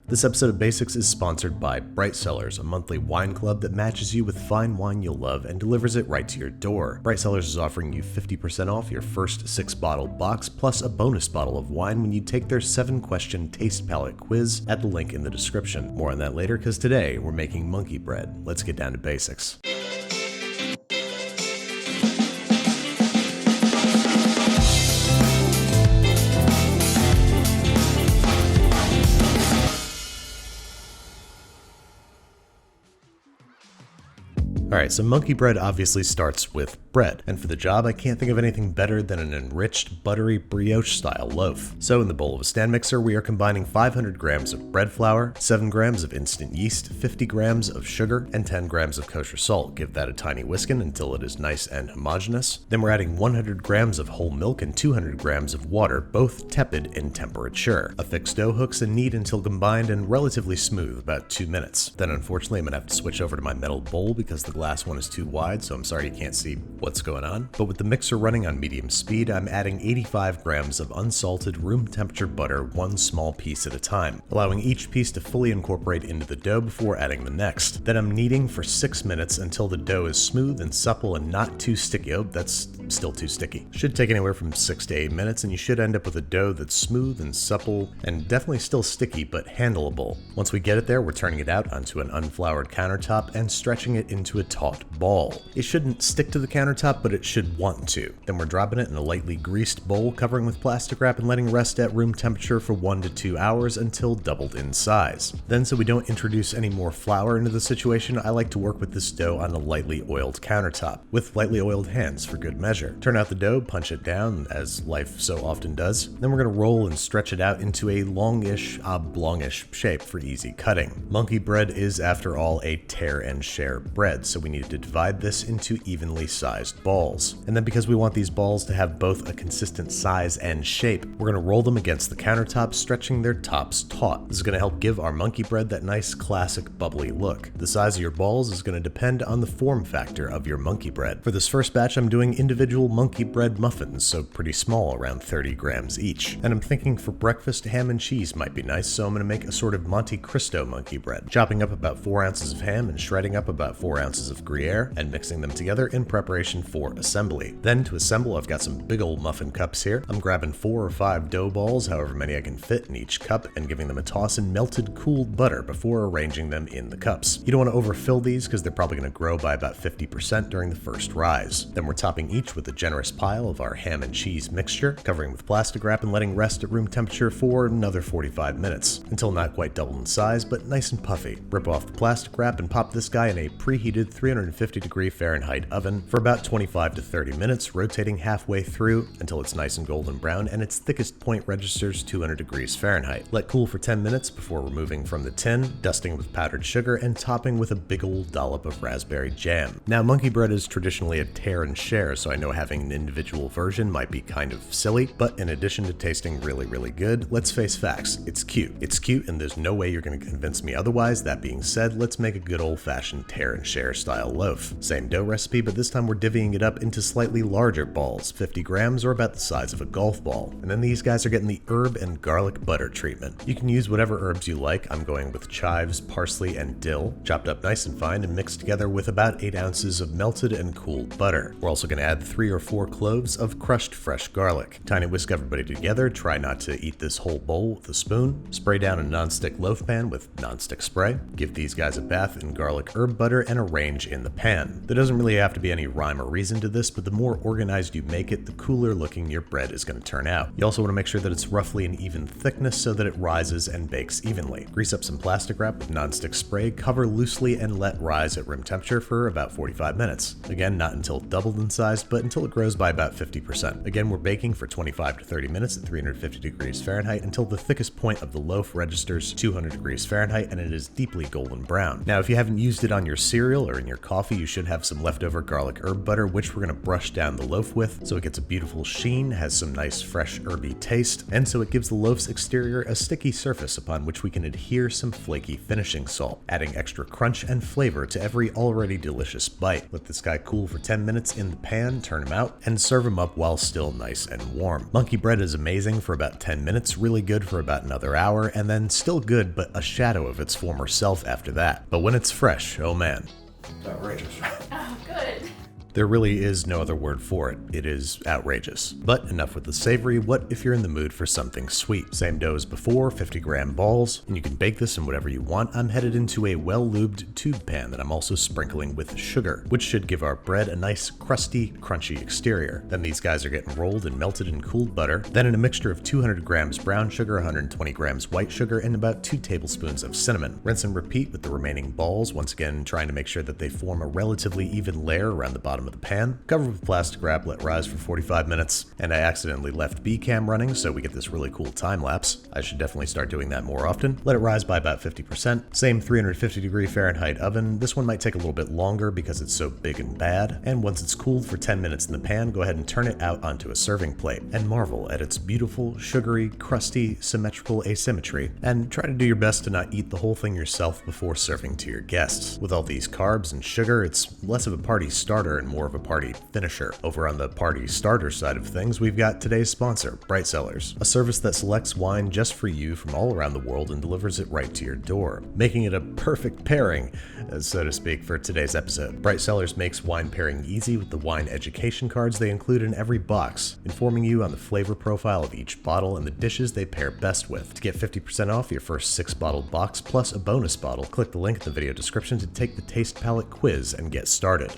This episode of Basics is sponsored by Bright Cellars, a monthly wine club that matches you with fine wine you'll love and delivers it right to your door. Bright Cellars is offering you 50% off your first 6-bottle box plus a bonus bottle of wine when you take their 7-question taste palette quiz at the link in the description. More on that later, because today we're making monkey bread. Let's get down to basics. Alright, so monkey bread obviously starts with bread, and for the job I can't think of anything better than an enriched, buttery, brioche-style loaf. So in the bowl of a stand mixer, we are combining 500 grams of bread flour, 7 grams of instant yeast, 50 grams of sugar, and 10 grams of kosher salt. Give that a tiny whiskin until it is nice and homogeneous. Then we're adding 100 grams of whole milk and 200 grams of water, both tepid in temperature. Affix dough hooks and knead until combined and relatively smooth, about 2 minutes. Then unfortunately I'm gonna have to switch over to my metal bowl because the glass one is too wide, so I'm sorry you can't see what's going on. But with the mixer running on medium speed, I'm adding 85 grams of unsalted room temperature butter, one small piece at a time, allowing each piece to fully incorporate into the dough before adding the next. Then I'm kneading for 6 minutes until the dough is smooth and supple and not too sticky. Oh, that's still too sticky. Should take anywhere from 6 to 8 minutes, and you should end up with a dough that's smooth and supple and definitely still sticky but handleable. Once we get it there, we're turning it out onto an unfloured countertop and stretching it into a taut ball. It shouldn't stick to the countertop, but it should want to. Then we're dropping it in a lightly greased bowl, covering with plastic wrap and letting rest at room temperature for 1 to 2 hours until doubled in size. Then, so we don't introduce any more flour into the situation, I like to work with this dough on a lightly oiled countertop, with lightly oiled hands for good measure. Turn out the dough, punch it down, as life so often does. Then we're going to roll and stretch it out into a longish, oblongish shape for easy cutting. Monkey bread is, after all, a tear and share bread, so we need to divide this into evenly sized balls. And then because we want these balls to have both a consistent size and shape, we're going to roll them against the countertop, stretching their tops taut. This is going to help give our monkey bread that nice classic bubbly look. The size of your balls is going to depend on the form factor of your monkey bread. For this first batch, I'm doing individual monkey bread muffins, so pretty small, around 30 grams each. And I'm thinking for breakfast, ham and cheese might be nice, so I'm going to make a sort of Monte Cristo monkey bread, chopping up about 4 ounces of ham and shredding up about 4 ounces of Gruyere and mixing them together in preparation for assembly. Then to assemble, I've got some big old muffin cups here. I'm grabbing 4 or 5 dough balls, however many I can fit in each cup, and giving them a toss in melted cooled butter before arranging them in the cups. You don't want to overfill these because they're probably going to grow by about 50% during the first rise. Then we're topping each with a generous pile of our ham and cheese mixture, covering with plastic wrap and letting rest at room temperature for another 45 minutes, until not quite double in size, but nice and puffy. Rip off the plastic wrap and pop this guy in a preheated 350-degree Fahrenheit oven for about 25 to 30 minutes, rotating halfway through until it's nice and golden brown and its thickest point registers 200 degrees Fahrenheit. Let cool for 10 minutes before removing from the tin, dusting with powdered sugar, and topping with a big old dollop of raspberry jam. Now, monkey bread is traditionally a tear and share, so I know having an individual version might be kind of silly, but in addition to tasting really, really good, let's face facts, it's cute. It's cute, and there's no way you're going to convince me otherwise. That being said, let's make a good old-fashioned tear and share style loaf. Same dough recipe, but this time we're divvying it up into slightly larger balls, 50 grams or about the size of a golf ball. And then these guys are getting the herb and garlic butter treatment. You can use whatever herbs you like. I'm going with chives, parsley, and dill, chopped up nice and fine and mixed together with about 8 ounces of melted and cooled butter. We're also going to add 3 or 4 cloves of crushed fresh garlic. Tiny whisk everybody together. Try not to eat this whole bowl with a spoon. Spray down a nonstick loaf pan with nonstick spray. Give these guys a bath in garlic herb butter and arrange in the pan. There doesn't really have to be any rhyme or reason to this, but the more organized you make it, the cooler looking your bread is going to turn out. You also want to make sure that it's roughly an even thickness so that it rises and bakes evenly. Grease up some plastic wrap with nonstick spray, cover loosely, and let rise at room temperature for about 45 minutes. Again, not until doubled in size, but until it grows by about 50%. Again, we're baking for 25 to 30 minutes at 350 degrees Fahrenheit until the thickest point of the loaf registers 200 degrees Fahrenheit and it is deeply golden brown. Now, if you haven't used it on your cereal or butter in your coffee, you should have some leftover garlic herb butter, which we're going to brush down the loaf with so it gets a beautiful sheen, has some nice fresh herby taste, and so it gives the loaf's exterior a sticky surface upon which we can adhere some flaky finishing salt, adding extra crunch and flavor to every already delicious bite. Let this guy cool for 10 minutes in the pan, turn him out, and serve him up while still nice and warm. Monkey bread is amazing for about 10 minutes, really good for about another hour, and then still good but a shadow of its former self after that. But when it's fresh, oh man. Outrageous. Oh, good. There really is no other word for it. It is outrageous. But enough with the savory. What if you're in the mood for something sweet? Same dough as before, 50-gram balls, and you can bake this in whatever you want. I'm headed into a well-lubed tube pan that I'm also sprinkling with sugar, which should give our bread a nice, crusty, crunchy exterior. Then these guys are getting rolled and melted in cooled butter. Then in a mixture of 200 grams brown sugar, 120 grams white sugar, and about 2 tablespoons of cinnamon. Rinse and repeat with the remaining balls, once again trying to make sure that they form a relatively even layer around the bottom of the pan. Cover with plastic wrap, let rise for 45 minutes, and I accidentally left B-cam running, so we get this really cool time lapse. I should definitely start doing that more often. Let it rise by about 50%. Same 350-degree Fahrenheit oven. This one might take a little bit longer because it's so big and bad, and once it's cooled for 10 minutes in the pan, go ahead and turn it out onto a serving plate, and marvel at its beautiful, sugary, crusty, symmetrical asymmetry, and try to do your best to not eat the whole thing yourself before serving to your guests. With all these carbs and sugar, it's less of a party starter and more of a party finisher. Over on the party starter side of things, we've got today's sponsor, Bright Cellars, a service that selects wine just for you from all around the world and delivers it right to your door, making it a perfect pairing, so to speak, for today's episode. Bright Cellars makes wine pairing easy with the wine education cards they include in every box, informing you on the flavor profile of each bottle and the dishes they pair best with. To get 50% off your first 6-bottle box plus a bonus bottle, click the link in the video description to take the taste palette quiz and get started.